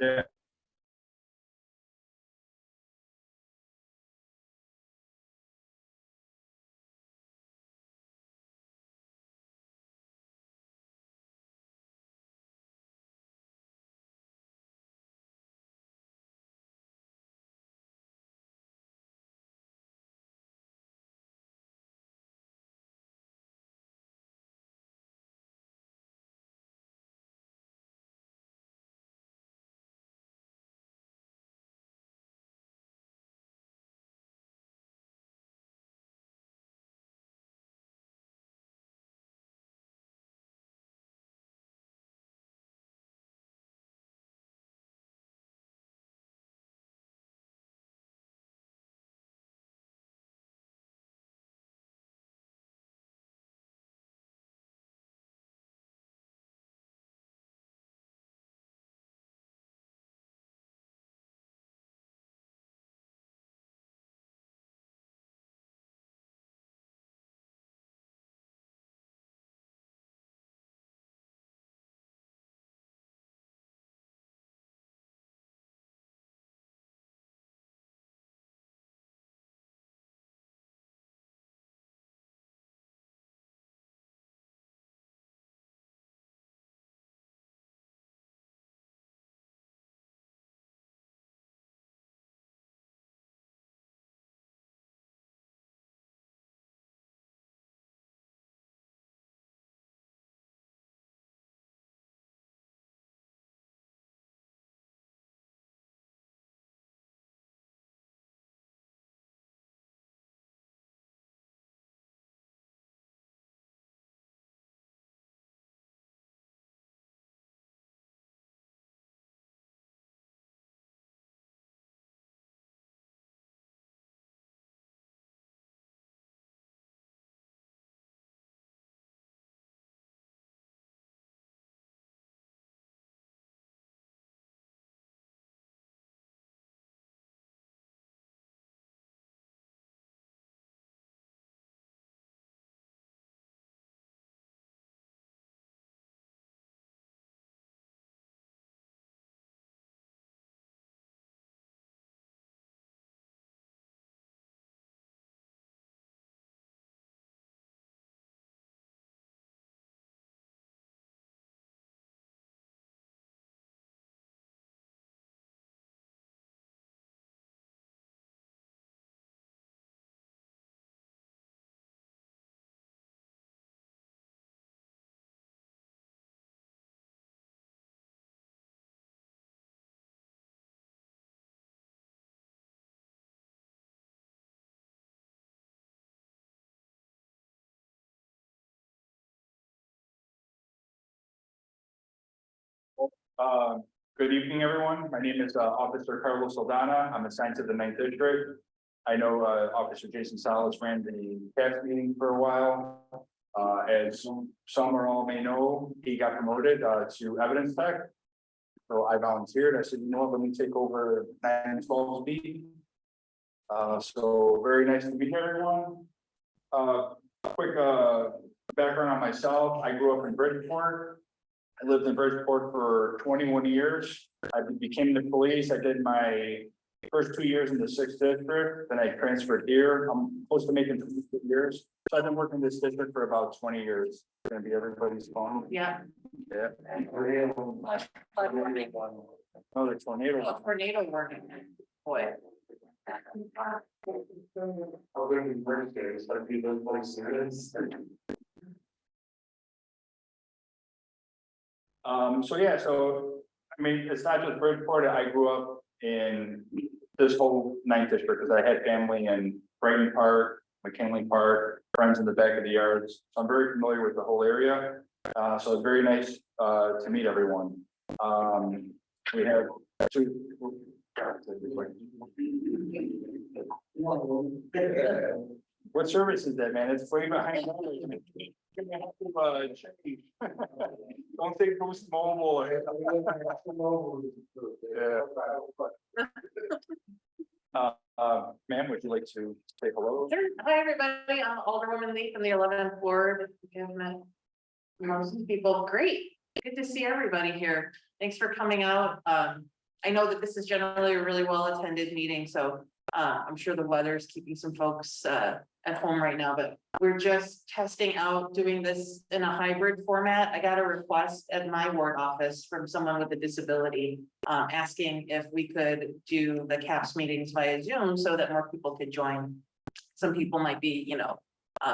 Yeah. Uh, Good evening, everyone. My name is Officer Carlos Saldana. I'm assigned to the 9th District. I know Officer Jason Salas ran the CAPS meeting for a while. As some or all may know, he got promoted to evidence tech. So I volunteered. I said, you know what, let me take over 912 B. So very nice to be here, everyone. Quick background on myself. I grew up in Bridgeport. I lived in Bridgeport for 21 years. I became the police. I did my first 2 years in the 6th district, then I transferred here. I'm close to making 2 years. So I've been working in this district for about 20 years. It's gonna be everybody's phone. Yeah. Yeah. Oh, the tornado. Tornado warning. Boy. So yeah, so I mean, it's not just Bridgeport. I grew up in this whole 9th district because I had family in Brighton Park, McKinley Park, friends in the back of the yards. So I'm very familiar with the whole area. So it's very nice to meet everyone. We have two. What service is that, man? It's way behind. Don't say Boost Mobile. Yeah. Ma'am, would you like to say hello? Sure. Hi, everybody. I'm Alderwoman Lee from the 11th Ward. We have met most people. Great. Good to see everybody here. Thanks for coming out. I know that this is generally a really well-attended meeting, so I'm sure the weather is keeping some folks at home right now, but we're just testing out doing this in a hybrid format. I got a request at my ward office from someone with a disability, asking if we could do the CAPS meetings via Zoom so that more people could join. Some people might be,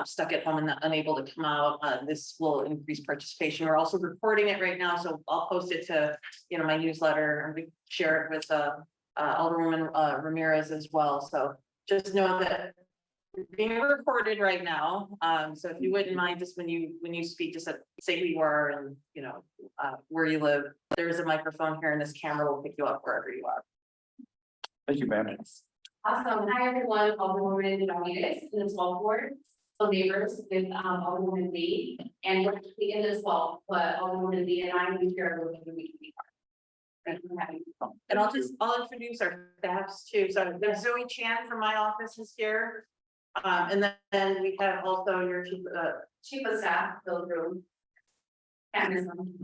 stuck at home and unable to come out. This will increase participation. We're also recording it right now, so I'll post it to, my newsletter, and we share it with Alderwoman Ramirez as well. So just know that we're being recorded right now. So if you wouldn't mind, just when you speak, just say who you are and where you live. There is a microphone here, and this camera will pick you up wherever you are. Thank you, ma'am. Awesome. Hi, everyone. Alderwoman Ramirez in the 12th ward. So neighbors with Alderwoman Lee and we're in as well, but Alderwoman Lee and I, we share a little bit. Thank you for having me. And I'll introduce our staffs too. So there's Zoe Chan from my office is here. And then we have also your Chief of Staff, Bill Room.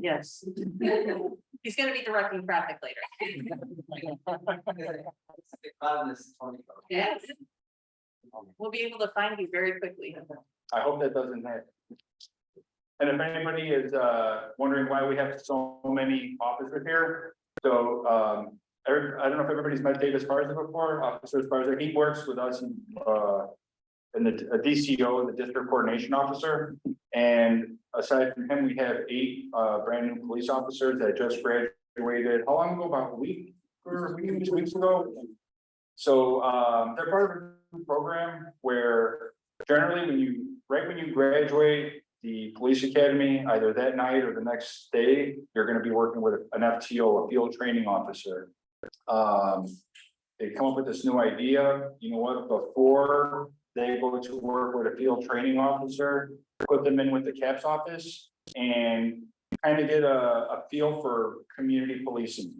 yes. He's gonna be directing traffic later. Yes. We'll be able to find you very quickly. I hope that doesn't happen. And if anybody is wondering why we have so many officers here, so I don't know if everybody's met David Esparza before. Officer Esparza, he works with us in the DCO, the District Coordination Officer. And aside from him, we have 8 brand new police officers that just graduated. How long ago? About a week or 2 weeks ago. So they're part of a program where generally when you graduate the police academy, either that night or the next day, you're going to be working with an FTO, a field training officer. They come up with this new idea. You know what? Before they go to work with a field training officer, put them in with the CAPS office and kind of get a feel for community policing.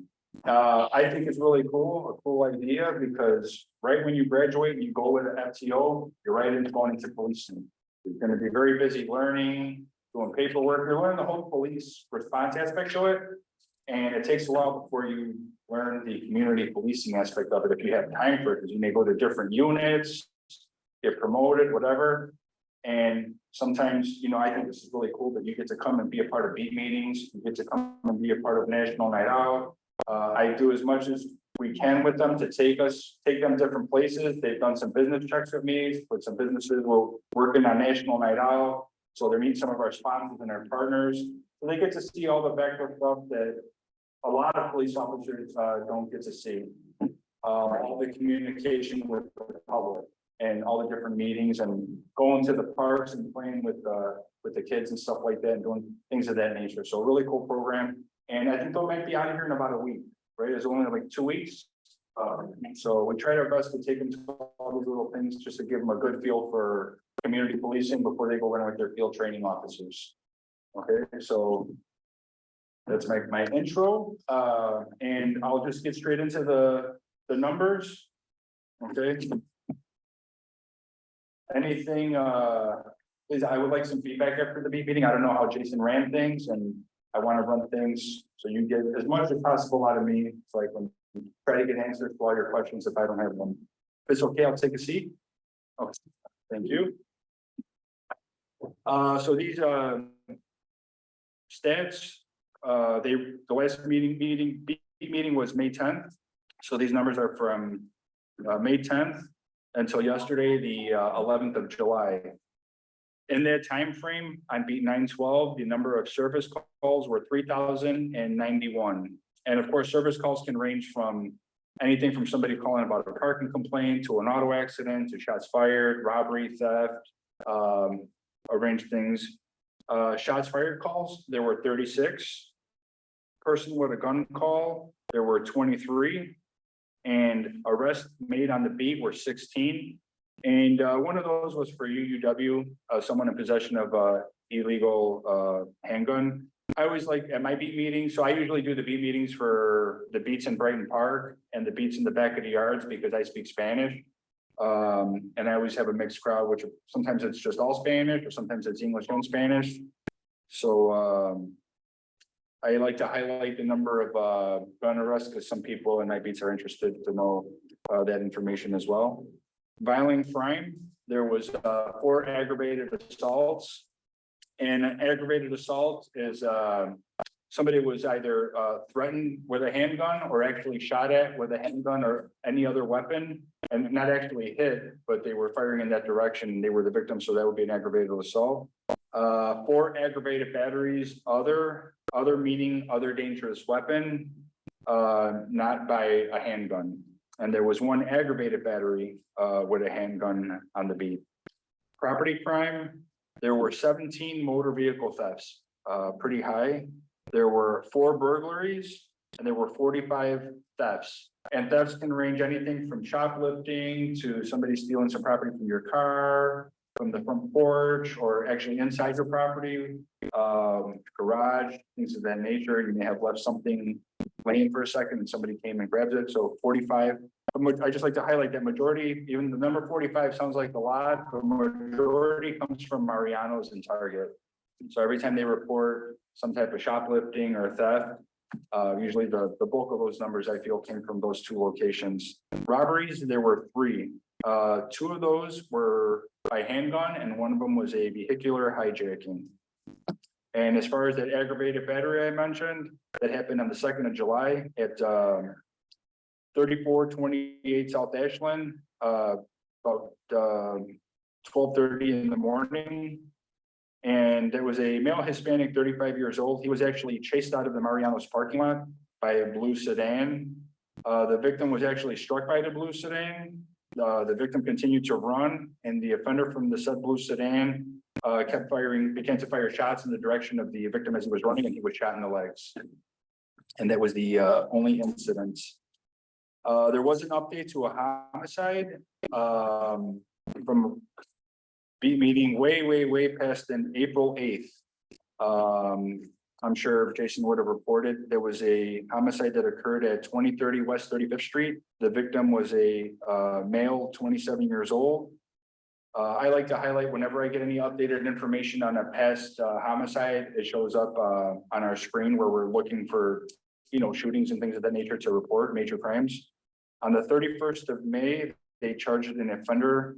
I think it's really cool, a cool idea, because right when you graduate and you go with an FTO, you're right into going into policing. You're going to be very busy learning, doing paperwork. You're learning the whole police response aspect to it. And it takes a while before you learn the community policing aspect of it, if you have time for it, because you may go to different units, get promoted, whatever. And sometimes, I think this is really cool that you get to come and be a part of beat meetings. You get to come and be a part of National Night Out. I do as much as we can with them to take them different places. They've done some business checks with me, with some businesses. We're working on National Night Out. So they're meeting some of our sponsors and our partners. So they get to see all the background stuff that a lot of police officers don't get to see. All the communication with the public and all the different meetings and going to the parks and playing with the kids and stuff like that and doing things of that nature. So a really cool program. And I think they might be out of here in about a week, right? It's only like 2 weeks. So we tried our best to take them to all these little things just to give them a good feel for community policing before they go in with their field training officers. Okay, so that's my intro. And I'll just get straight into the numbers. Okay. Anything, please, I would like some feedback after the meeting. I don't know how Jason ran things, and I want to run things so you get as much as possible out of me, so I can try to get answers to all your questions if I don't have them. If it's okay, I'll take a seat. Okay, thank you. So these stats, the last meeting was May 10th. So these numbers are from May 10th until yesterday, the 11th of July. In that time frame, on beat 912, the number of service calls were 3,091. And of course, service calls can range from anything from somebody calling about a parking complaint to an auto accident to shots fired, robbery, theft, a range of things. Shots fired calls, there were 36. Person with a gun call, there were 23. And arrests made on the beat were 16. And one of those was for UUW, someone in possession of illegal handgun. I always like at my beat meetings, so I usually do the beat meetings for the beats in Brighton Park and the beats in the back of the yards because I speak Spanish. And I always have a mixed crowd, which sometimes it's just all Spanish or sometimes it's English and Spanish. So I like to highlight the number of gun arrests because some people in night beats are interested to know that information as well. Violent crime, there was 4 aggravated assaults. And an aggravated assault is somebody was either threatened with a handgun or actually shot at with a handgun or any other weapon, and not actually hit, but they were firing in that direction and they were the victim, so that would be an aggravated assault. 4 aggravated batteries, other meaning other dangerous weapon, not by a handgun. And there was 1 aggravated battery with a handgun on the beat. Property crime, there were 17 motor vehicle thefts, pretty high. There were 4 burglaries and there were 45 thefts. And thefts can range anything from shoplifting to somebody stealing some property from your car, from the front porch, or actually inside your property, garage, things of that nature. You may have left something laying for a second and somebody came and grabs it. So 45. I just like to highlight that majority, even the number 45 sounds like a lot, but majority comes from Mariano's and Target. So every time they report some type of shoplifting or theft, usually the bulk of those numbers I feel came from those 2 locations. Robberies, there were 3. 2 of those were by handgun and 1 of them was a vehicular hijacking. And as far as that aggravated battery I mentioned, that happened on the 2nd of July at 3428 South Ashland, about 12:30 in the morning. And there was a male Hispanic, 35 years old. He was actually chased out of the Mariano's parking lot by a blue sedan. The victim was actually struck by the blue sedan. The victim continued to run, and the offender from the said blue sedan began to fire shots in the direction of the victim as he was running, and he was shot in the legs. And that was the only incident. There was an update to a homicide from beat meeting way past in April 8th. I'm sure Jason would have reported there was a homicide that occurred at 2030 West 35th Street. The victim was a male, 27 years old. I like to highlight whenever I get any updated information on a past homicide, it shows up on our screen where we're looking for, shootings and things of that nature to report major crimes. On the 31st of May, they charged an offender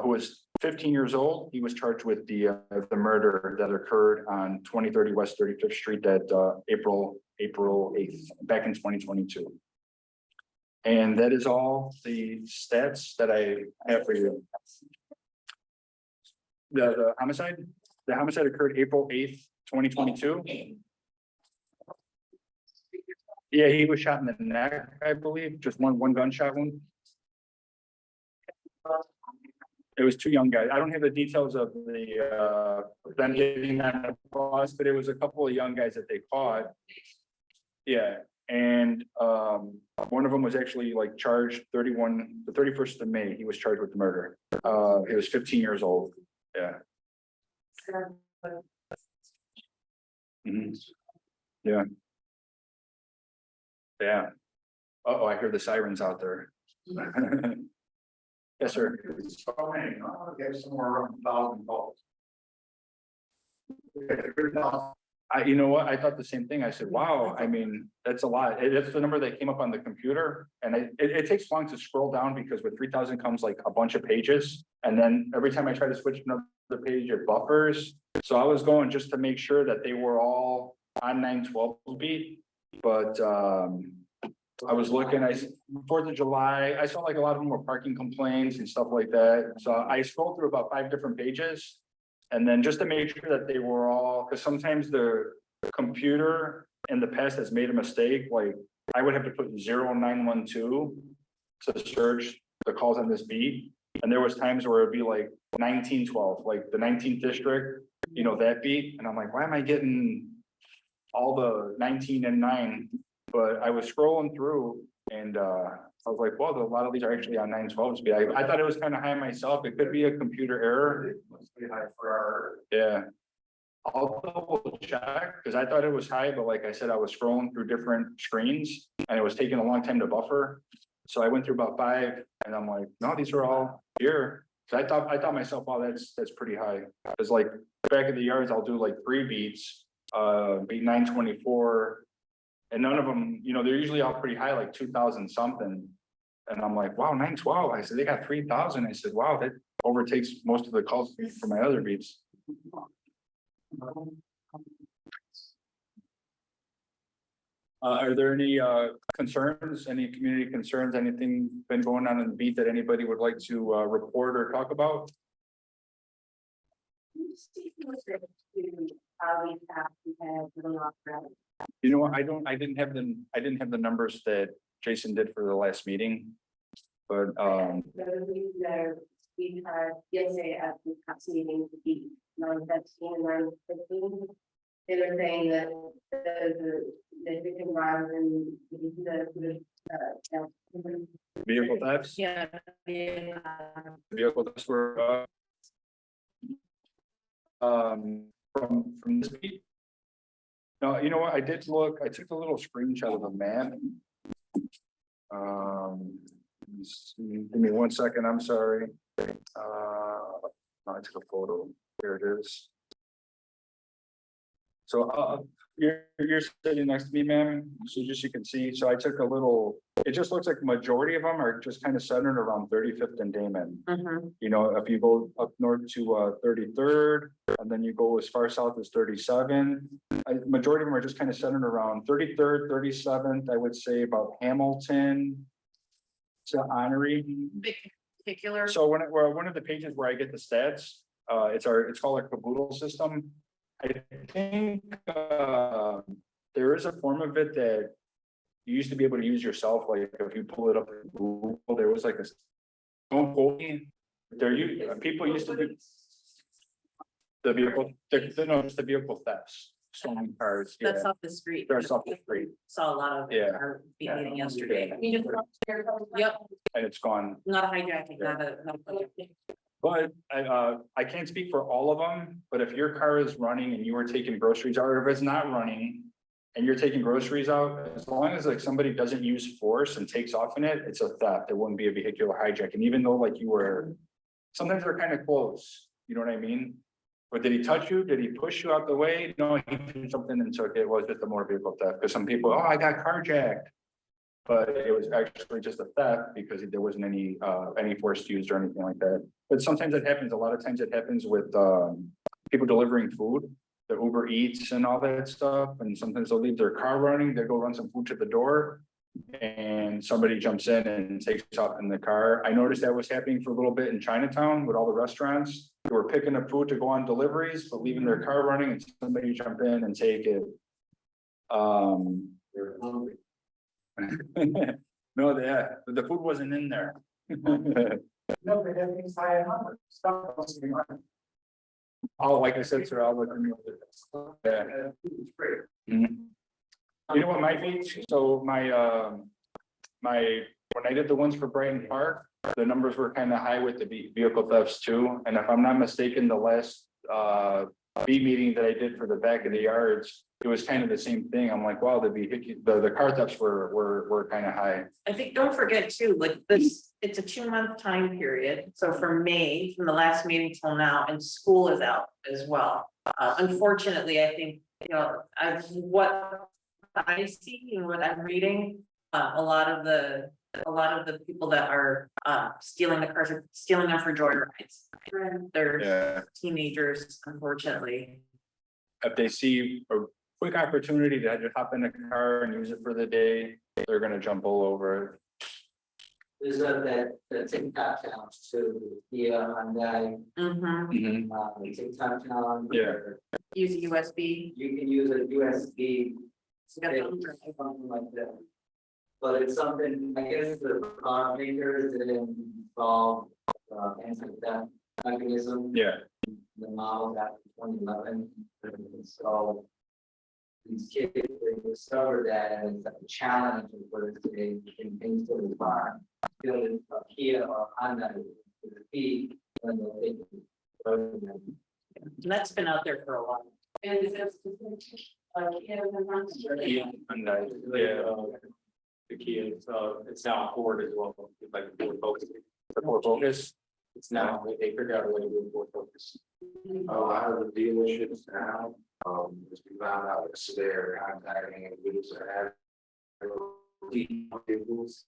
who was 15 years old. He was charged with the murder that occurred on 2030 West 35th Street that April 8th, back in 2022. And that is all the stats that I have for you. The homicide occurred April 8th, 2022. Yeah, he was shot in the neck, I believe, just one gunshot wound. It was 2 young guys. I don't have the details of the them getting on the bus, but it was a couple of young guys that they caught. Yeah, and one of them was actually like charged the 31st of May. He was charged with murder. He was 15 years old. Yeah. Yeah. Yeah. Uh-oh, I hear the sirens out there. Yes, sir. Somewhere around 1,000 calls. You know what? I thought the same thing. I said, wow, I mean, that's a lot. That's the number that came up on the computer. And it takes long to scroll down because with 3,000 comes like a bunch of pages. And then every time I try to switch to another page, it buffers. So I was going just to make sure that they were all on 912 beat. But I was looking, 4th of July, I saw like a lot of them were parking complaints and stuff like that. So I scrolled through about 5 different pages. And then just to make sure that they were all, because sometimes the computer in the past has made a mistake, like I would have to put 0912 to search the calls on this beat. And there was times where it'd be like 1912, like the 19th district, that beat. And I'm like, why am I getting all the 19 and 9? But I was scrolling through and I was like, well, a lot of these are actually on 912 speed. I thought it was kind of high myself. It could be a computer error. Yeah. I'll double check because I thought it was high, but like I said, I was scrolling through different screens and it was taking a long time to buffer. So I went through about 5 and I'm like, no, these are all here. So I thought myself, wow, that's pretty high. Because like back in the yards, I'll do like 3 beats. be 924. And none of them, you know, they're usually all pretty high, like 2,000 something. And I'm like, wow, 912. I said, they got 3,000. I said, wow, that overtakes most of the calls for my other beats. Are there any concerns, any community concerns, anything been going on in the beat that anybody would like to report or talk about? You know what, I didn't have the numbers that Jason did for the last meeting. But We had yesterday at the council meeting to be 9:15 and 9:15. They were saying that the victim rather than the vehicle thefts, Yeah. vehicle thefts were from this beat. No, you know what, I did look, I took a little screenshot of the map. Give me 1 second, I'm sorry. No, I took a photo. Here it is. So you're sitting next to me, ma'am. So just you can see. So I took a little. It just looks like the majority of them are just kind of centered around 35th and Damon. You know, if you go up north to 33rd, and then you go as far south as 37. Majority of them are just kind of centered around 33rd, 37th. I would say about Hamilton to Honorary. Big particular. So one of the pages where I get the stats, it's called our caboodle system. I think there is a form of it that you used to be able to use yourself. Like if you pull it up in Google, there was like a, don't quote me. People used to do the vehicle, it's the vehicle thefts, stolen cars. Yeah, That's off the street. that's off the street. Saw a lot of. Yeah. Our meeting yesterday. Yep. And it's gone. Not a hijacking, not a. But I can't speak for all of them, but if your car is running and you are taking groceries out, or if it's not running and you're taking groceries out, as long as like somebody doesn't use force and takes off in it, it's a theft. It wouldn't be a vehicular hijack. And even though like you were, sometimes they're kind of close, you know what I mean? But did he touch you? Did he push you out the way? No, he did something and took it. It was just a motor vehicle theft. Because some people, oh, I got carjacked. But it was actually just a theft because there wasn't any force used or anything like that. But sometimes it happens. A lot of times it happens with people delivering food, the Uber Eats and all that stuff. And sometimes they'll leave their car running, they go run some food to the door, and somebody jumps in and takes off in the car. I noticed that was happening for a little bit in Chinatown with all the restaurants. They were picking up food to go on deliveries, but leaving their car running, and somebody jump in and take it. They're hungry. No, the food wasn't in there. No, they have these high numbers. Stuff else going on. Oh, like I said, sir, I'll look. Yeah. It's great. Mhm. You know what might be, so my when I did the ones for Brighton Park, the numbers were kind of high with the vehicle thefts too. And if I'm not mistaken, the last B meeting that I did for the back of the yards, it was kind of the same thing. I'm like, wow, the car thefts were kind of high. I think, don't forget too, like this, it's a 2-month time period. So from May, from the last meeting till now, and school is out as well. Unfortunately, I think, you know, what I see and what I'm reading, a lot of the people that are stealing the cars are stealing them for joyrides. They're teenagers, unfortunately. If they see a quick opportunity to just hop in a car and use it for the day, they're gonna jump all over it. There's that TikTok challenge too, on that, Mhm. TikTok challenge. Yeah. Use a USB. You can use a USB, It's got stick, something like that. But it's something, I guess the car makers didn't involve, anti-theft mechanism. Yeah. The model after 2011, and so. These kids, they discovered that, and it's a challenge for today in things to the car. Building a Kia or Honda to the feet, and they'll take it. And that's been out there for a while. And it's Yeah, the key is it's now Ford as well, like Ford Focus. The Ford Focus. It's now, they figured out a way to do more focus. A lot of the dealerships now, as we found out, it's they're contacting individuals that have. Vehicles.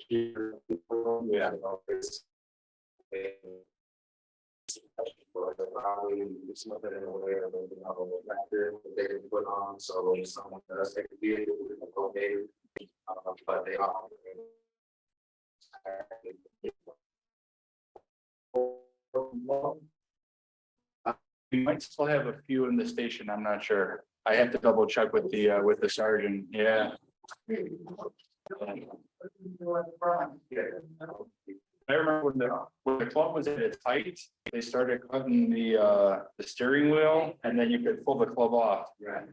Yeah. Probably it's not that in a way of factor that they can put on, so if someone does take a vehicle, okay, but they are. We might still have a few in the station, I'm not sure. I have to double check with the sergeant, yeah. I remember when the club was at its height, they started cutting the steering wheel and then you could pull the club off. Right.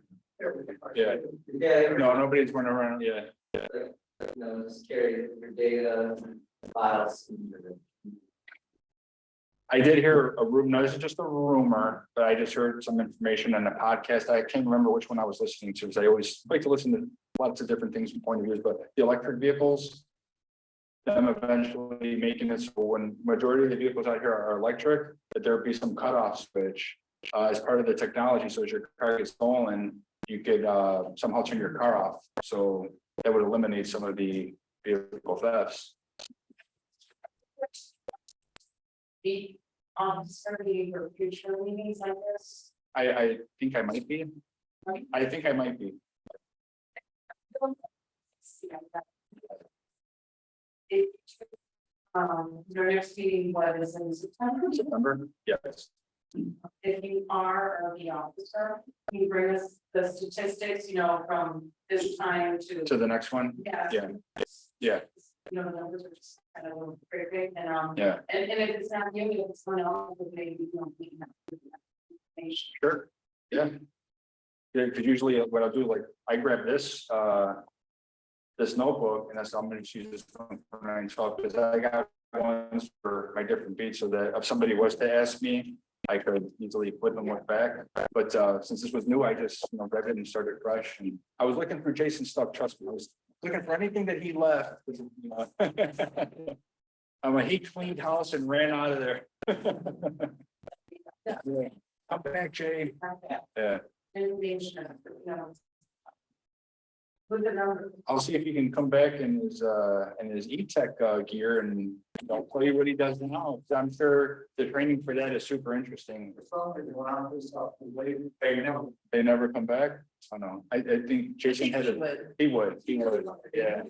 Yeah, Yeah. no, nobody's running around, yeah. Just carry your data, files. I did hear a rumor, no, this is just a rumor, but I just heard some information on the podcast. I can't remember which one I was listening to, because I always like to listen to lots of different things from point of views, but the electric vehicles. Them eventually making it so when majority of the vehicles out here are electric, that there would be some cutoff switch. As part of the technology, so as your car gets stolen, you could somehow turn your car off, so that would eliminate some of the vehicle thefts. Be starting for future meetings like this. I think I might be. I think I might be. Your next meeting was in September. September, yes. If you are the officer, can you bring us the statistics, from this time to. To the next one, Yeah. yeah, yeah, The numbers are just kind of very big and, yeah, and if it's not you, if it's someone else, then maybe we don't need that information. sure, yeah. Yeah, because usually what I'll do, like, I grab this notebook and I'm gonna choose this one for 912, because I got ones for my different beats, so that if somebody was to ask me, I could easily put them back. But since this was new, I just read it and started fresh. And I was looking for Jason's stuff, trust me, I was looking for anything that he left. He cleaned house and ran out of there. Yeah. Come back, Jay. Yeah. Information, With the number. I'll see if he can come back in his e-tech gear and I'll tell you what he does now. 'Cause I'm sure the training for that is super interesting. They never come back. I know. I think Jason had it. He would. Yeah.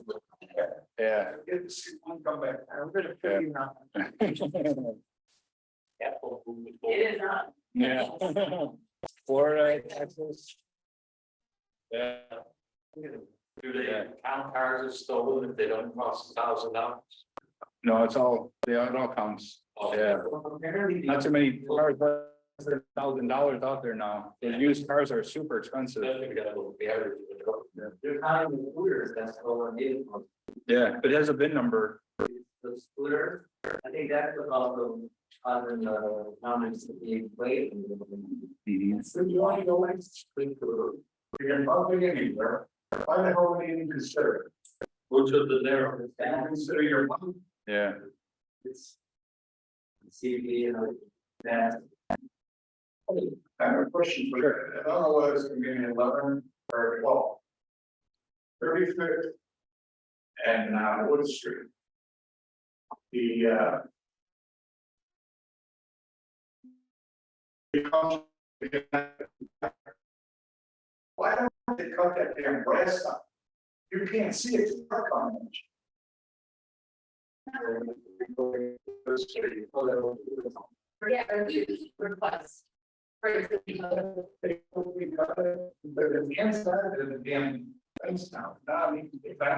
Yeah. Come back. I'm gonna put you on. It is not. Yeah. Florida, Texas. Yeah. Do they count cars as stolen if they don't cost $1,000? No, it all counts. Yeah. Not too many cars, but $1,000 out there now. The used cars are super expensive. They're kind of scooters, that's what we need. Yeah, but it has a VIN number. The scooter, I think that's what also other numbers to be played. So you want to go like, you're not getting anywhere. Why the hell would you even consider? Go to the narrow. And consider your money. Yeah. It's. CV and that. I have a question for you. I don't know whether it's gonna be an 11 or 12. 35th and Wood Street. Why don't they cut that damn grass up? You can't see it. Yeah, or use request. For But the inside of the damn fence now, not on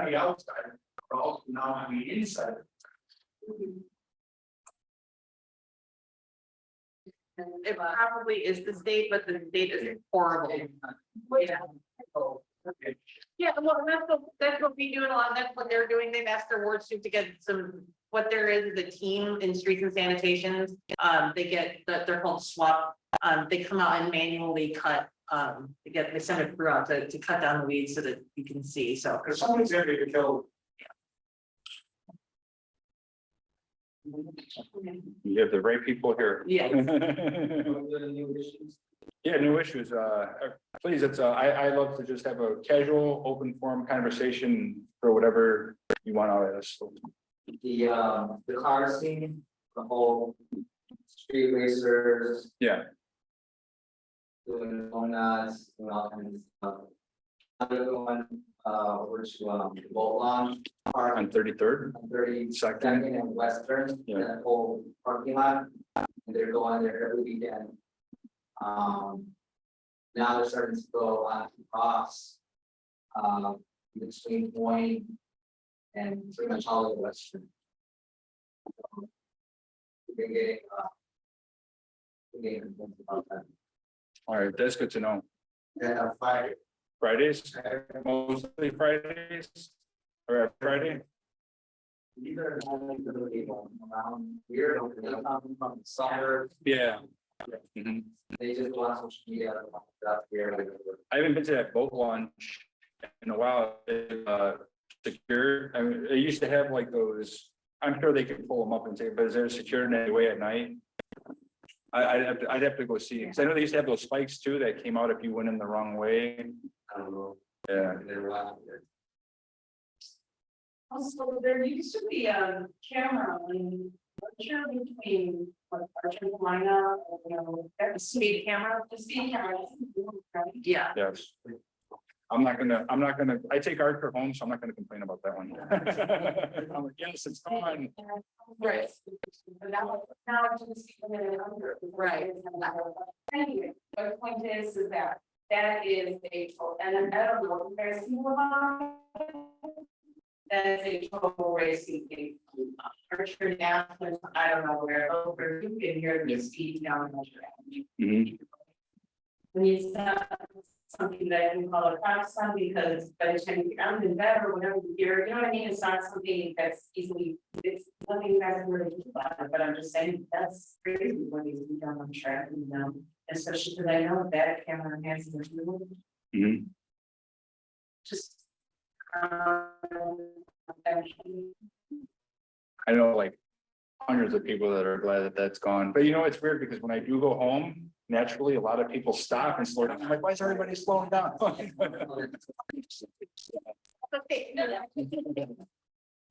the outside, but also now on the inside. It probably is the state, but the state is horrible. Yeah. Oh, okay. Yeah, well, that's what we do, and a lot, that's what they're doing, they've asked their wards to get some, what there is, the team in streets and sanitations. They get, they're called swap, they come out and manually cut, they send it throughout to cut down the weeds so that you can see, so. Because somebody's gonna get killed. You have the right people here. Yeah. Yeah, new issues, please, I love to just have a casual, open forum conversation for whatever you want out of this. So, The car scene, the whole street racers, yeah, doing donuts, doing all kinds of stuff. Another one, over to, the boat launch park on 33rd, on 32nd second, and Western, Yeah. that whole parking lot. And they're going there every weekend. Now they're starting to go on to Ross. Between Point and pretty much all of the Western. We've been getting, complaints about that. all right, that's good to know. Yeah, Fridays, mostly Fridays, or every Friday, Either around here, or they come from the summer, yeah. Mhm. they just go on social media stuff here. I haven't been to that boat launch in a while, secure, I mean, they used to have like those, I'm sure they could pull them up and say, but is there secured in any way at night? I'd have to go see, because I know they used to have those spikes too, that came out if you went in the wrong way, I don't know. yeah. They're around here. Also, there used to be a camera in, between, like, Argentina, that speed camera, the speed camera. Yeah. Yes. I'm not gonna, I take Archer home, so I'm not gonna complain about that one. I'm like, yes, it's gone. Right. But now it's just keeping it under. Right. Anyway, the point is that is a, and I don't know, if you guys see what that is a total racing thing. Archer National, I don't know where, over, you can hear the speed down the Mhm. when you start something that you call a crash song, because by the time you get in bed or whatever you hear, you know what I mean? It's not something that's easily, it's nothing that's really do about it, but I'm just saying that's crazy when you see down on track, you know, especially because I know that camera has the Mhm. just. I know like hundreds of people that are glad that that's gone, but you know, it's weird because when I do go home, naturally, a lot of people stop and slow down. I'm like, why is everybody slowing down?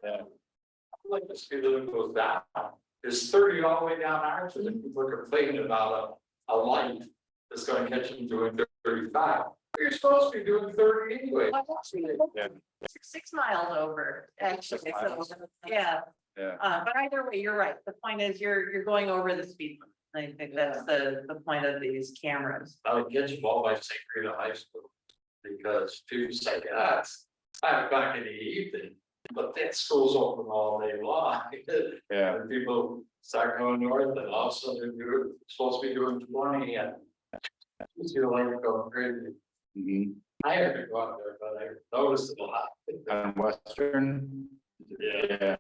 Yeah. Like the speed limit goes down, it's 30 all the way down ours, and then people are complaining about a light that's gonna catch them doing 35. You're supposed to be doing 30 anyway. Yeah. 6 miles over, actually, 6 so, miles. yeah, Yeah. but either way, you're right, the point is you're going over the speed limit. I think that's the point of these cameras. I would get you all by St. Rita High School. Because people say, yeah, it's 5 o'clock in the evening, but that school's open all day long. Yeah. And people start going north and all of a sudden you're supposed to be doing 20 and. You see the light going crazy. Mhm. I haven't go out there, but I noticed it a lot. On Western. Yeah.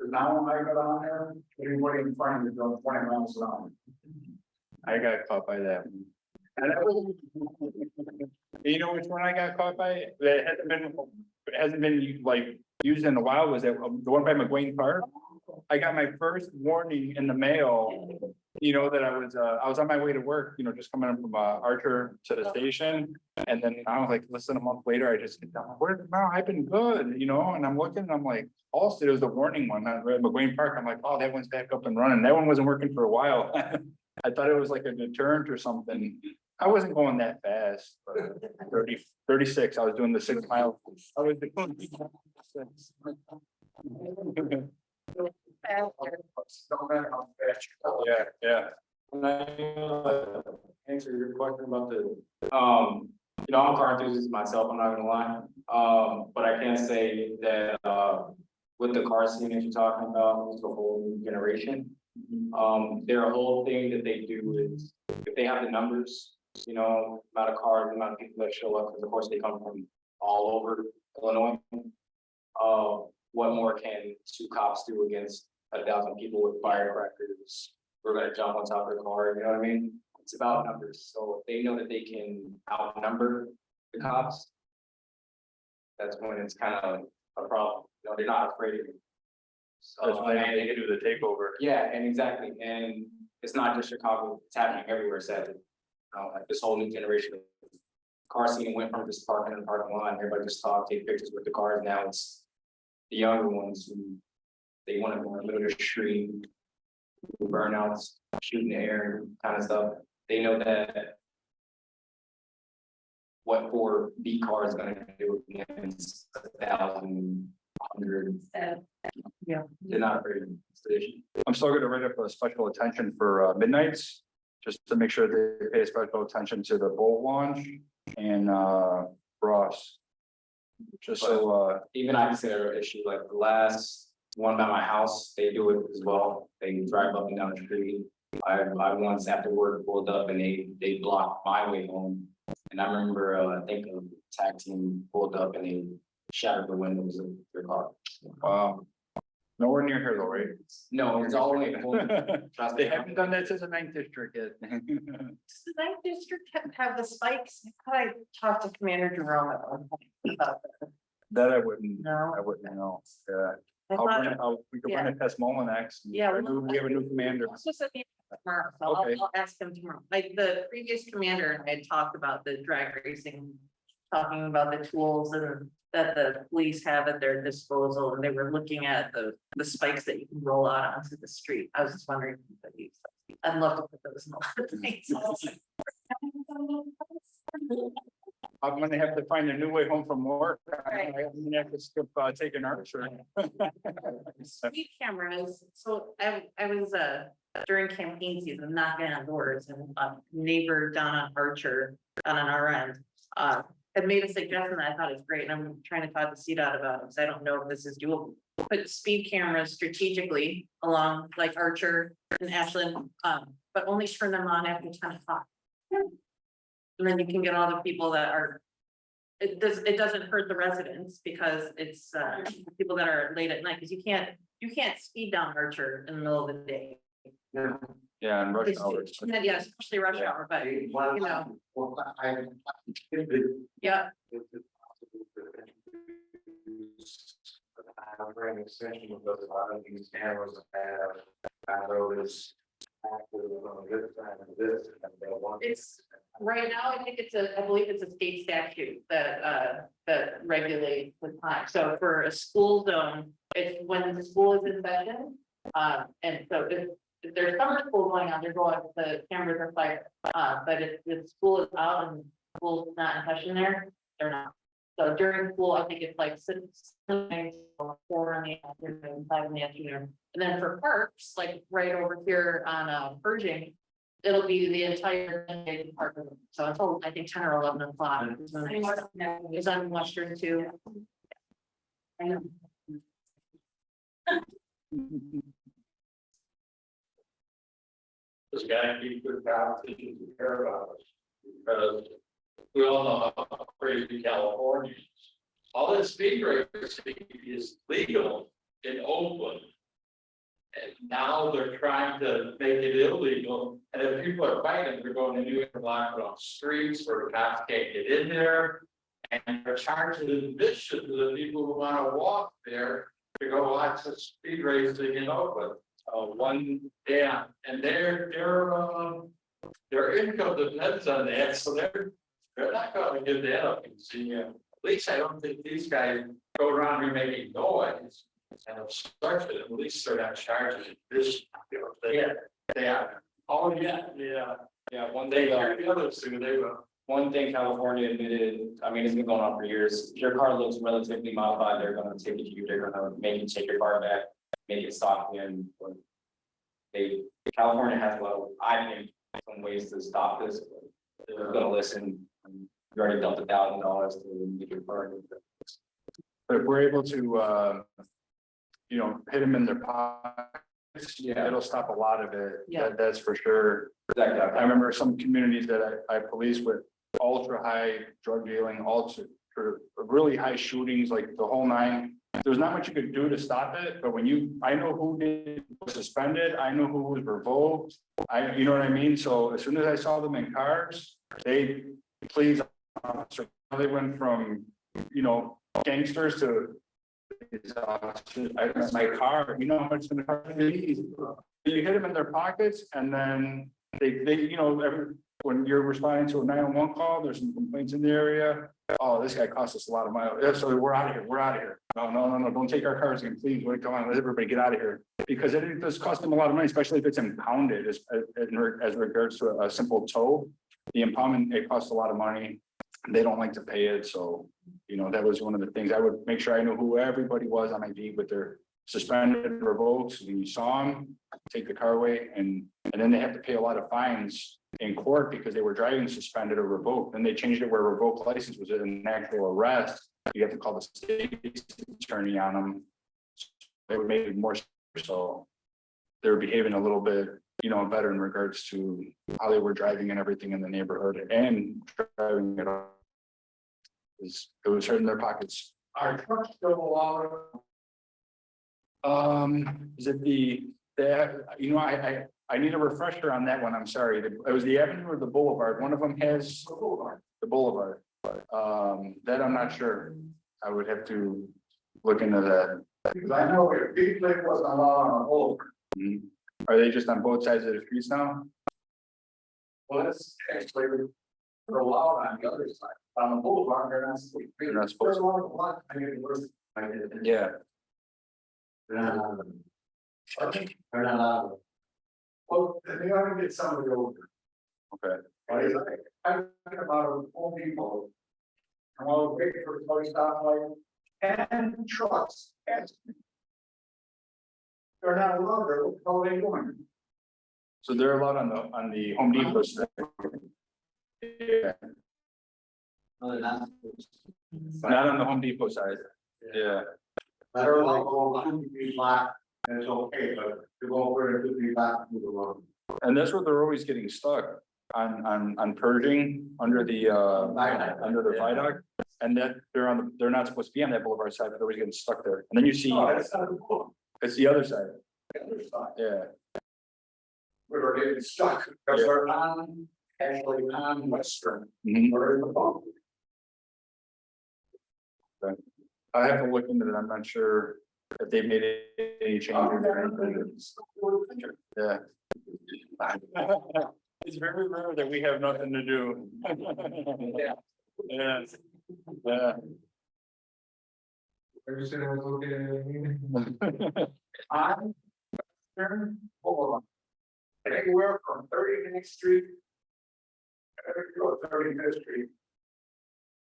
Now when I go down there, everybody in front of me going 20 miles an hour. I got caught by that. And I was- You know which one I got caught by? That hasn't been like used in a while, was that the one by McWayne Park? I got my first warning in the mail, you know, that I was on my way to work, you know, just coming from Archer to the station. And then I was like, listen, a month later, I just get down, where, no, I've been good, you know, and I'm looking, and I'm like, also, it was the warning one, at McWayne Park. I'm like, oh, that one's back up and running. That one wasn't working for a while. I thought it was like a deterrent or something. I wasn't going that fast, but 36, I was doing the 6 mile. I was doing 6. Yeah, yeah. Answer your question about the, you know, I'm a car enthusiast myself, I'm not gonna lie. But I can say that, with the car scene that you're talking about, it's a whole new generation. Their whole thing that they do is, if they have the numbers, you know, amount of cars, amount of people that show up, because of course they come from all over Illinois. What more can 2 cops do against 1,000 people with firecrackers? We're gonna jump on top of their car, you know what I mean? It's about numbers, so if they know that they can outnumber the cops, that's when it's kind of a problem. You know, they're not afraid of it. That's So, when and they do the takeover. yeah, and exactly, and it's not just Chicago, it's happening everywhere, sadly. Like this whole new generation of car scene went from just parking in the parking lot, everybody just talk, take pictures with the cars, now it's the younger ones who, they wanna go in the middle of the street, burnouts, shooting the air, kind of stuff, they know that what 4B car is gonna do against 1,000, 100, Yeah. they're not afraid of the issue. I'm still gonna write up a special attention for midnights, just to make sure they pay special attention to the boat launch and Ross. Just so Even I consider an issue like the last one by my house, they do it as well. They drive up and down the street. I once after work pulled up and they blocked my way home. And I remember, I think a tag team pulled up and they shattered the windows of their car. nowhere near here though, right? No, it's all the way home. Trust me. They haven't done that since the 9th district yet. Does the ninth district have the spikes? I talked to Commander Jerome at one point about that. That I wouldn't No, know, yeah. I thought, We could run it past Mullinex. Yeah, We have a new commander. it's just a meeting tomorrow, so I'll, Okay. I'll ask him tomorrow. Like the previous commander and I had talked about the drag racing, talking about the tools and that the police have at their disposal, and they were looking at the spikes that you can roll out onto the street. I was just wondering if you could use those. I'd love to put those in a lot of things. I'm gonna have to find a new way home from work. Right. I'm gonna have to skip taking Archer. Speed cameras, so I was during campaign season knocking on doors and a neighbor down on Archer on our end. Had made a suggestion that I thought is great, and I'm trying to talk to CDOT about it, because I don't know if this is doable. Put speed cameras strategically along like Archer and Ashland, but only turn them on after 10 o'clock. And then you can get all the people that are. It doesn't hurt the residents because it's people that are late at night, because you can't speed down Archer in the middle of the day. Yeah, and rush It's- hours. Yeah, especially rush hour, but you know, yeah, I'm extension of those, a lot of these cameras have, I notice. Active on this side and this, and they want. it's right now, I think I believe it's a state statute that regulates the time. So for a school zone, it's when the school is in session. And so if there's summer school going on, the cameras are fired. But if the school is out and school's not in session there, they're not. So during school, I think it's like 6, 4 in the afternoon, 5 in the afternoon. And then for parks, like right over here on Pershing, it'll be the entire park. So until I think 10 or 11 o'clock. It's on Western too. I know. This guy keeps good competition to care about us. Because we all know how crazy California is. All this speed racing is legal in Oakland. And now they're trying to make it illegal, and if people are fighting, they're going to New York, block on streets where the cops can't get in there. And they're charging admission to the people who want to walk there to go watch the speed racing in Oakland. Yeah, and their income depends on that, so they're not going to give that up easy. At least I don't think these guys go around here making noise and obstruction, at least they're not charging this. They are. Oh, yeah, One they thing, are the others too, they will. one thing California admitted, I mean, it's been going on for years. If your car looks relatively modified, they're gonna take it to you, they're gonna make you take your car back, make it stop again. California has a lot of, I think, some ways to stop this. But they're gonna listen. You already dumped $1,000 to make your car. But if we're able to, hit them in their pockets, Yeah. it'll stop a lot of it. Yeah. That's for sure. Exactly. I remember some communities that I police with ultra high drug dealing, for really high shootings, like the whole 9. There's not much you could do to stop it, but I know who was suspended, I know who was revoked. You know what I mean? So as soon as I saw them in cars, they went from, gangsters to I don't know, my car, you know how much in the car is? You hit them in their pockets and then they, you know, when you're responding to a 911 call, there's some complaints in the area. Oh, this guy cost us a lot of miles. Yeah, so we're out of here. We're out of here. No, don't take our cars again, please. Wait, come on, let everybody get out of here. Because it does cost them a lot of money, especially if it's impounded as regards to a simple tow. The impoundment, it costs a lot of money. They don't like to pay it. So, you know, that was one of the things I would make sure I knew who everybody was on my beat with their suspended, revoked. When you saw them, take the car away, and then they have to pay a lot of fines in court because they were driving suspended or revoked. Then they changed it where revoked license was an actual arrest. You have to call the state attorney on them. They would make it more so they were behaving a little bit, you know, better in regards to how they were driving and everything in the neighborhood and driving it off. It was hurting their pockets. Our trucks go along. Is it the, you know, I need a refresher on that one. I'm sorry. It was the avenue or the boulevard. One of them has the boulevard. That I'm not sure. I would have to look into that. Because I know if big lake wasn't allowed on the boulevard. Mhm. Are they just on both sides of the streets now? Well, that's actually, they're allowed on the other side. On the boulevard, they're not supposed to be. They're not supposed to. There's a lot of block, I mean, where's- Yeah. They're not allowed. They're not allowed. Well, they ought to get somebody over. Okay. I'm thinking about Home Depot. And while we're waiting for the stoplight and trucks. They're not allowed, they're, how are they doing? So they're allowed on the Home Depot side. Yeah, No, they're not. not on the Home Depot side. Yeah. They're allowed to go 2 feet back, and it's okay, but to go over 2 feet back to the road. And that's where they're always getting stuck on purging under the viaduct. And that they're not supposed to be on that boulevard side, but they're always getting stuck there. And then you see, No, that's not cool. it's the other side. The other side. Yeah. We were getting stuck, because they're on, actually on Western, Mhm. we're in the boat. I have to look into that. I'm not sure if they made any changes or anything. Yeah. It's very rare that we have nothing to do. Yeah. Yeah. Yeah. On Western Boulevard. Anywhere from 39th Street. Go 35th Street.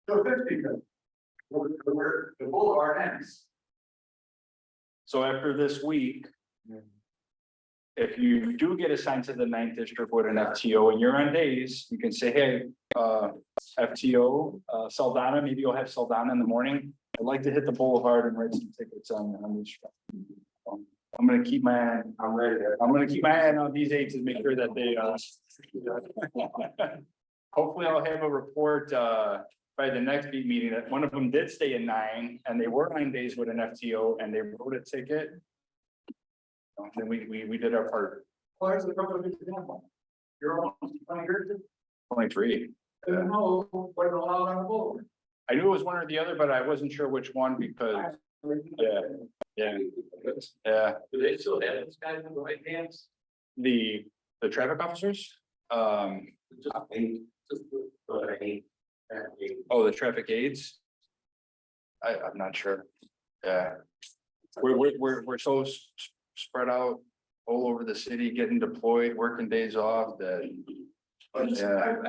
To 50th. Where the boulevard ends. So after this week. If you do get assigned to the 9th district with an FTO and you're on days, you can say, hey, FTO, Saldana, maybe you'll have Saldana in the morning. I'd like to hit the boulevard and write some tickets on these. I'm gonna keep my eye, I'm gonna keep my eye on these aides and make sure that they, hopefully I'll have a report, by the next beat meeting that one of them did stay in 9 and they were 9 days with an FTO and they wrote a ticket. Then we did our part. Why is the company example? You're almost 20 years. 23. And no, what allowed on the boulevard. I knew it was one or the other, but I wasn't sure which one because, yeah. Do they still have this guy in the right hands? The traffic officers, oh, the traffic aides. I'm not sure. Yeah. We're so spread out all over the city, getting deployed, working days off that. Yeah.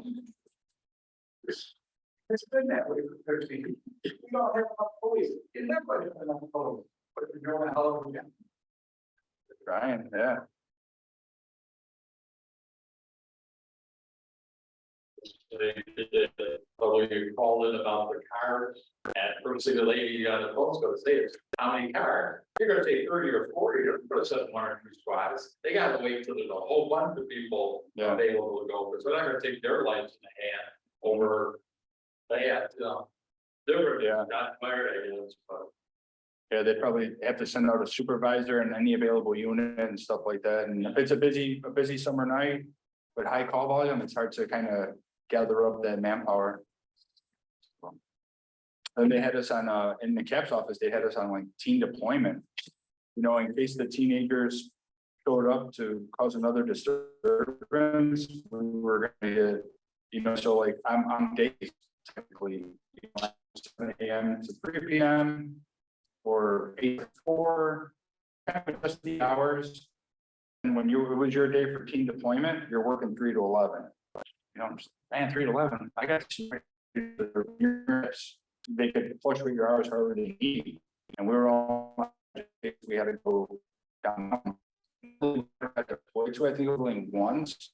It's been that way for 13 years. We don't have enough police. It's never been enough police. But you're doing a hell of a job. Ryan, yeah. Probably you called in about the cars, and first thing the lady on the phone's gonna say is, how many cars? You're gonna say 30 or 40, you're gonna put us at 1 or 2 spots. They gotta wait till there's a whole bunch of people Yeah. available to go, because they're not gonna take their lives in the hand over that, you know. They're Yeah. not fired, I guess, but. Yeah, they probably have to send out a supervisor and any available unit and stuff like that. And if it's a busy summer night with high call volume, it's hard to kind of gather up that manpower. And they had us on, in the CAPS office, they had us on like teen deployment. You know, in case the teenagers showed up to cause another disturbance, we were gonna get, you know, so like I'm days typically, you know, 7 AM to 3 PM or 8 to 4, kind of just the hours. And when it was your day for teen deployment, you're working 3 to 11. You know, I'm just, man, 3 to 11, I got they could fluctuate your hours however they need. And we were all, we had to go down. So I think it was only once.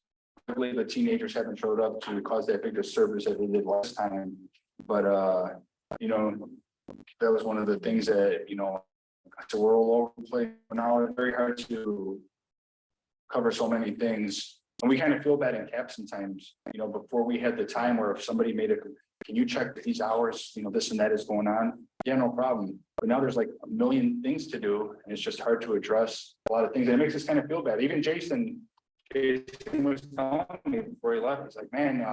I believe the teenagers haven't showed up to cause that big disturbance that they did last time. But you know, that was one of the things that, you know, so we're all over the place now. It's very hard to cover so many things. And we kind of feel bad in CAP sometimes, you know, before we had the time where if somebody made it, can you check these hours, you know, this and that is going on? Yeah, no problem. But now there's like a million things to do, and it's just hard to address a lot of things. And it makes us kind of feel bad. Even Jason was telling me before he left, he's like, man,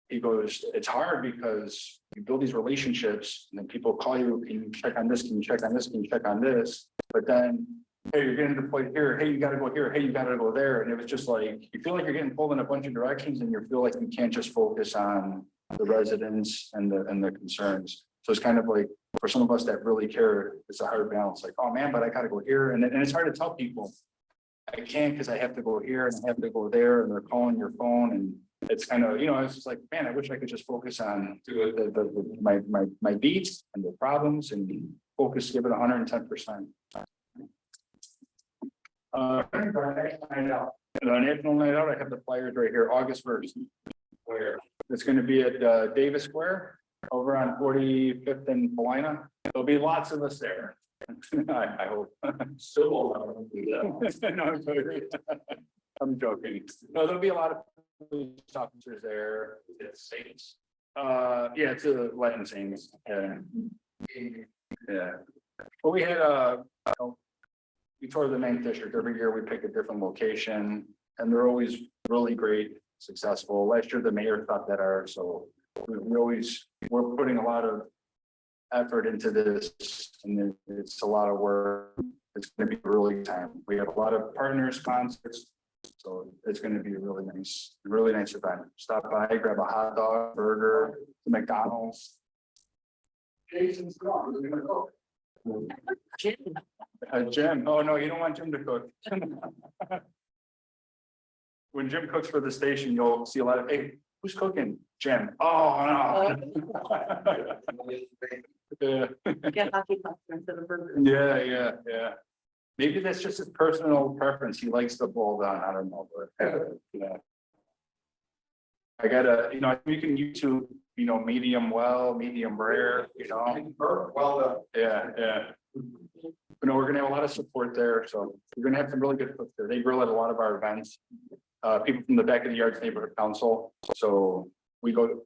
he goes, it's hard because you build these relationships and then people call you, can you check on this? Can you check on this? Can you check on this? But then, hey, you're getting deployed here. Hey, you got to go here. Hey, you got to go there. And it was just like, you feel like you're getting pulled in a bunch of directions and you feel like you can't just focus on the residents and the concerns. So it's kind of like, for some of us that really care, it's a hard balance. Like, oh man, but I got to go here. And it's hard to tell people, I can't because I have to go here and I have to go there and they're calling your phone. And it's kind of, you know, it's just like, man, I wish I could just focus on my beats and the problems and focus, give it 110%. The National Night Out, I have the flyers right here, August 1st. Where? It's going to be at Davis Square over on 45th and Paulina. There'll be lots of us there. I hope. Still won't do that. No, I'm joking. No, there'll be a lot of police officers there. It's saints. Yeah, it's a Latin saints. Yeah. Well, we had we toured the 9th district. Every year we pick a different location and they're always really great, successful. Last year the mayor thought that are, so we're putting a lot of effort into this and it's a lot of work. It's going to be a really good time. We have a lot of partner sponsors, so it's going to be a really nice event. Stop by, grab a hot dog, burger, McDonald's. Jason's gone, we're gonna go. Jim, oh no, you don't want Jim to cook. When Jim cooks for the station, you'll see a lot of, hey, who's cooking? Jim. Oh, no. Yeah. Get hockey pucks instead of burgers. Yeah. Maybe that's just his personal preference. He likes the bowl down. I don't know, but yeah. I gotta, you know, you can YouTube, you know, medium well, medium rare, you know. Well done. Yeah. But no, we're gonna have a lot of support there, so we're gonna have some really good cooks there. They grill at a lot of our events. People from the Back of the Yards Neighborhood Council, so we go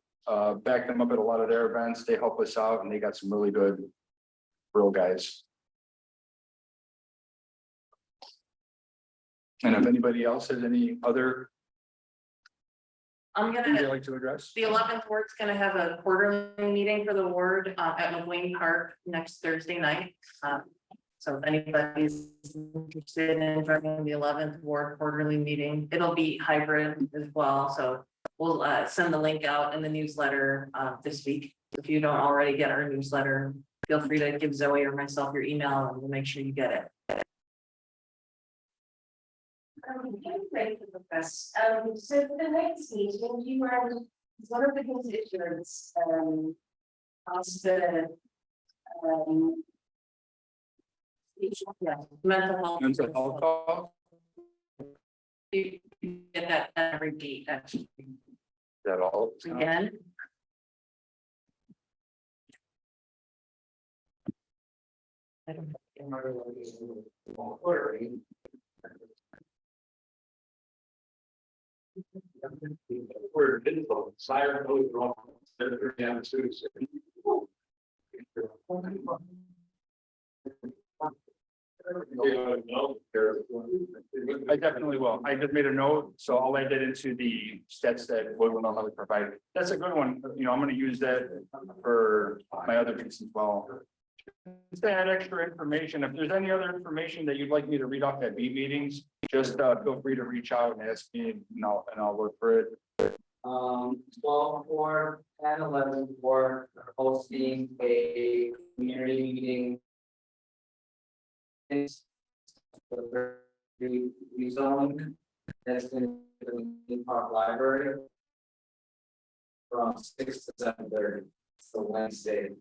back them up at a lot of their events. They help us out, and they got some really good grill guys. And if anybody else has any other I'm things gonna, they'd like to address, the 11th ward's gonna have a quarterly meeting for the ward at McKinley Park next Thursday night. So if anybody's interested in joining the 11th ward quarterly meeting, it'll be hybrid as well. So we'll send the link out in the newsletter this week. If you don't already get our newsletter, feel free to give Zoe or myself your email and we'll make sure you get it. Great for the press. So for the next meeting, you were one of the constituents asked the Mental health. call, You get that every date actually. that all? Again. I don't We're digital, siren goes wrong. They're down to I definitely will. I just made a note, so I'll add that into the stats that Wood will normally provide. That's a good one. You know, I'm gonna use that for my other things as well. Just to add extra information, if there's any other information that you'd like me to read off at B meetings, just feel free to reach out and ask me, and I'll look for it. 12/4 and 11/4 hosting a community meeting. It's the rezoning that's in the park library. From 6 to 7:30, so Wednesday.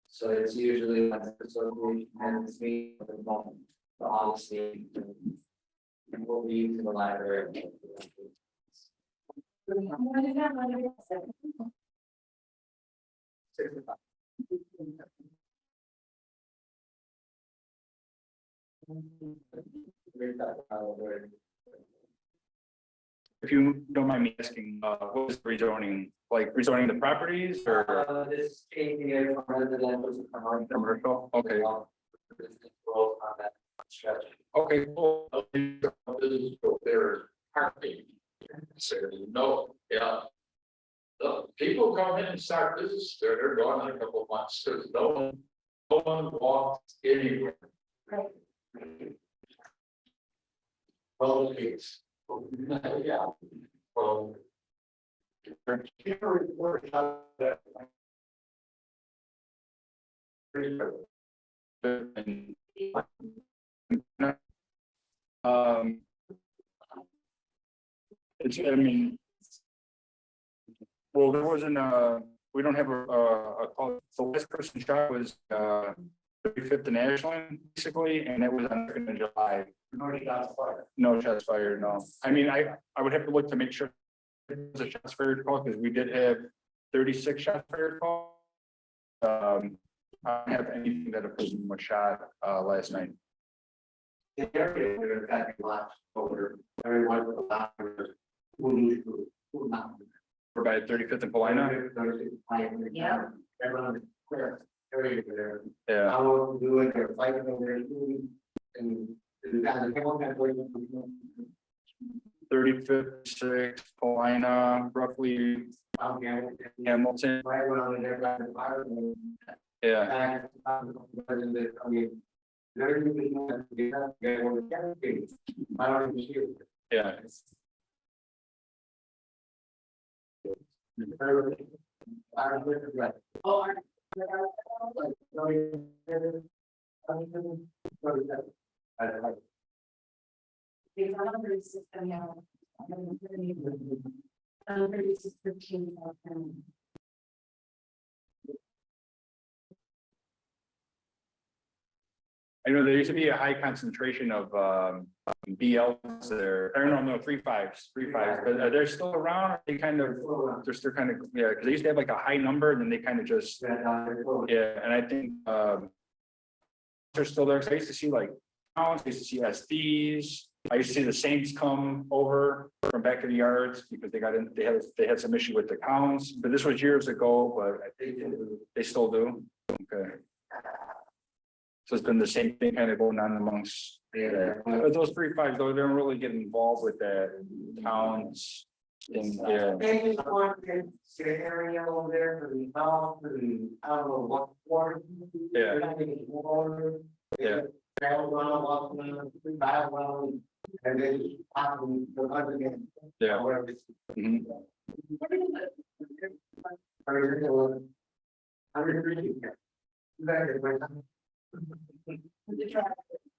So it's usually like association and it's me at the moment, the honesty. And we'll be using the library. If you don't mind me asking, what was rezoning, like rezoning the properties or This changing it from residential to commercial. commercial? Okay, Growth on that stretch. okay, cool. There's parking. So, no, yeah. The people come in and start business, they're gone in a couple of months, because no one walks anywhere. Well, it's. Yeah. Well. It's, I mean. Well, there wasn't we don't have a call, the last person shot was 35th and Ashland, basically, and it was on 2nd of July. No shots fired. No shots fired, no. I mean, I would have to look to make sure it was a shots fired call, because we did have 36 shots fired call. I don't have anything that a person was shot last night. The area where it had lots over, everyone was allowed who not. We're by 35th and Paulina. Yeah. Everyone was clear, area there. Yeah, I will do it, they're fighting over there, and the guys, the people that were. 35th, 6th, Paulina, roughly Hamilton. Right around there, by the fire. Yeah, I mean, they're usually not, they were dedicated. I don't even hear. yeah. I don't think it's right. Oh, it's 136, yeah. 136, 15. I know there used to be a high concentration of BLs there, or no, 3.5s, but they're still around. They kind of, they're still kind of, yeah, because they used to have like a high number, and then they kind of just, yeah, and I think they're still there. So I used to see like, I used to see SDs. I used to see the Saints come over from back of the yards because they got in, they had some issue with the counts, but this was years ago, but I think they still do. Okay. So it's been the same thing kind of going on amongst, but those 3.5s, though, they don't really get involved with that towns. And, yeah, They just want to say area over there for the town, for the, I don't know what water. Yeah. Yeah. And then the other again. yeah. Mhm.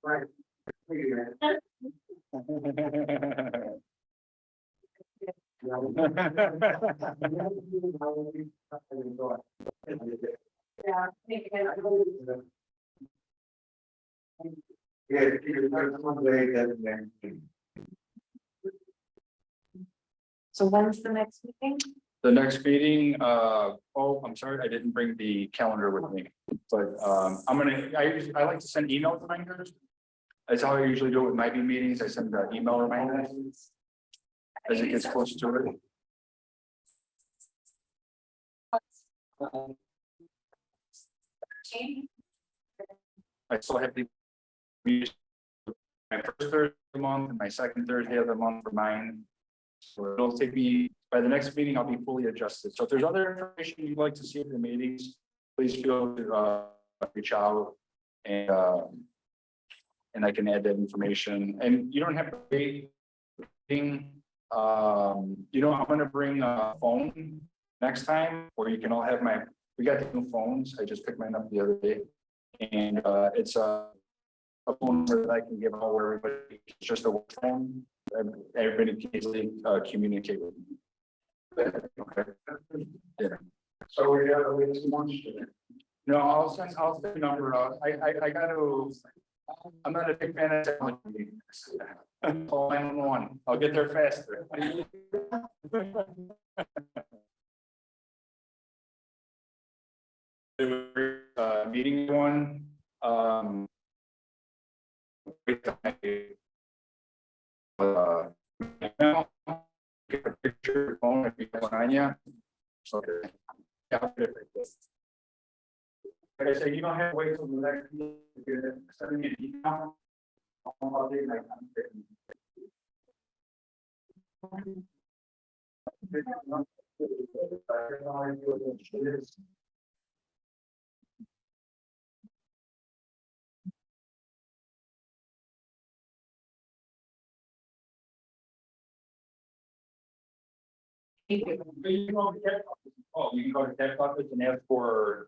Right. Yeah, someday that. So when's the next meeting? The next meeting, oh, I'm sorry, I didn't bring the calendar with me, but I like to send email reminders. That's how I usually do it with my B meetings. I send the email reminders as it gets closer to it. I still have the My first Thursday of the month and my second Thursday of the month for mine. So it'll take me, by the next meeting, I'll be fully adjusted. So if there's other information you'd like to see at the meetings, please feel to reach out and I can add that information. And you don't have to wait. I'm gonna bring a phone next time where you can all have we got the new phones. I just picked mine up the other day. And it's a phone number that I can give out where everybody, it's just a phone. Everybody can easily communicate with me. Okay. Yeah. So we have a way too much. No, I'll send the number out. I gotta, I'm not a big fan of technology. Call 911. I'll get there faster. Meeting one, get a picture phone if you have one on you. Okay. Yeah. Like I said, you don't have to wait till the next meeting to get it. Send me an email. I'll update my contact. Oh, you can go to tech office and ask for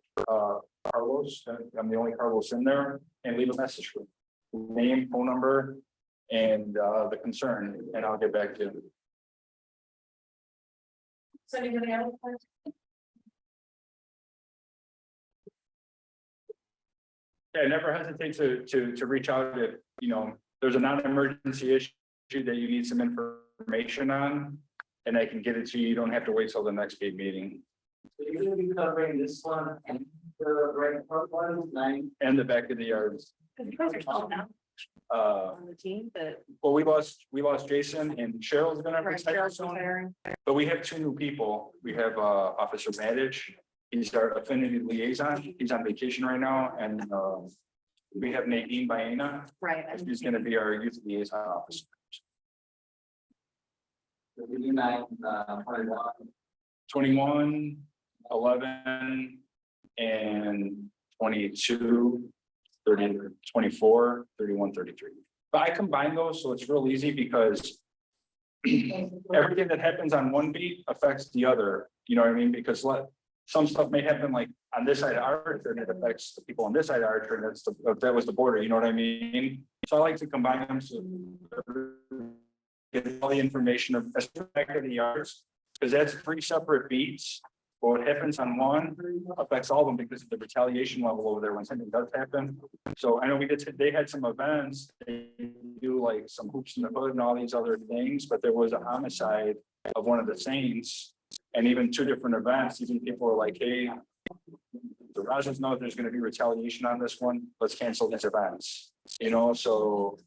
Carlos. I'm the only Carlos in there, and leave a message with name, phone number, and the concern, and I'll get back to you. So anybody else? Yeah, never hesitate to reach out if, there's a non-emergency issue that you need some information on. And I can get it to you. You don't have to wait till the next big meeting. So you're gonna be covering this one and the right front one, 9. And the back of the yards. Because you guys are small now on the team, but. Well, we lost Jason, and Cheryl's gonna Right, retire Cheryl's soon. retiring. But we have 2 new people. We have Officer Madich. He's our affinity liaison. He's on vacation right now, and we have Nadine Baena. Right. He's gonna be our youth liaison officer. 9, 21, 11, and 22, 30, 24, 31, 33. But I combine those, so it's real easy because everything that happens on one beat affects the other, you know what I mean? Because some stuff may happen like on this side of Archer, and it affects the people on this side of Archer, and that was the border, you know what I mean? So I like to combine them so get all the information of back of the yards, because that's 3 separate beats. But what happens on one affects all of them because of the retaliation level over there when something does happen. So I know they had some events, they do like some hoops in the hood and all these other things, but there was a homicide of one of the saints. And even 2 different events, even people were like, hey, the Rogers know there's gonna be retaliation on this one, let's cancel these events. So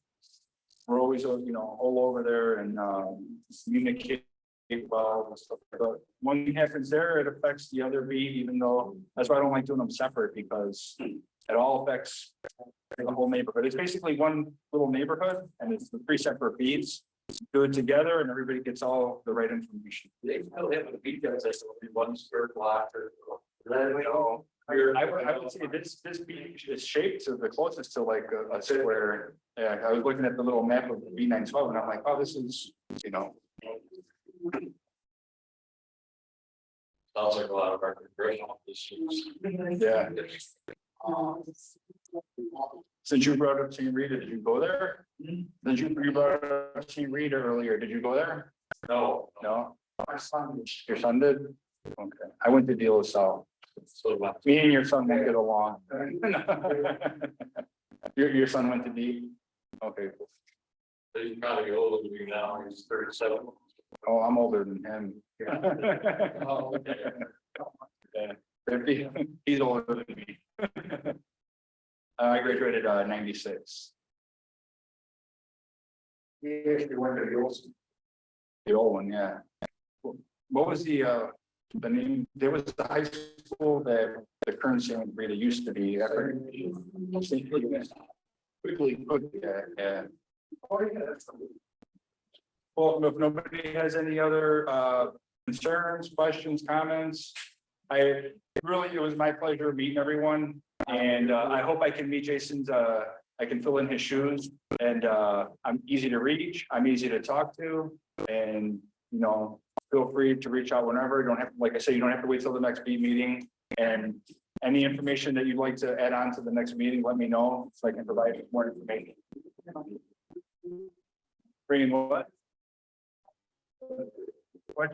we're always, all over there and communicate well and stuff. But when it happens there, it affects the other beat, even though that's why I don't like doing them separate, because it all affects the whole neighborhood. It's basically one little neighborhood and it's the 3 separate beats. Do it together and everybody gets all the right information. They still have the beat guys, that's only 1 square block or. I would say this beach is shaped to the closest to like a square. Yeah, I was looking at the little map of the B912 and I'm like, oh, this is, Sounds like a lot of our congressional issues. yeah. Since you brought up St. Rita, did you go there? Did you brought up St. Rita earlier? Did you go there? No, No? Your son did? Okay. I went to De La Salle. so Me and your son won't get along. Your son went to D? Okay. he's probably older than me now, he's 37. Oh, I'm older than him. Oh, okay. Yeah, he's older than me. I graduated 96. You went to the old. The old one, yeah. What was the name? There was the high school that the current St. Rita used to be. quickly, yeah. Well, if nobody has any other concerns, questions, comments, it was my pleasure meeting everyone. And I hope I can meet Jason's, I can fill in his shoes, and I'm easy to reach, I'm easy to talk to, and feel free to reach out whenever. You don't have, like I said, you don't have to wait till the next meeting. And any information that you'd like to add on to the next meeting, let me know so I can provide more information. Bringing what? What?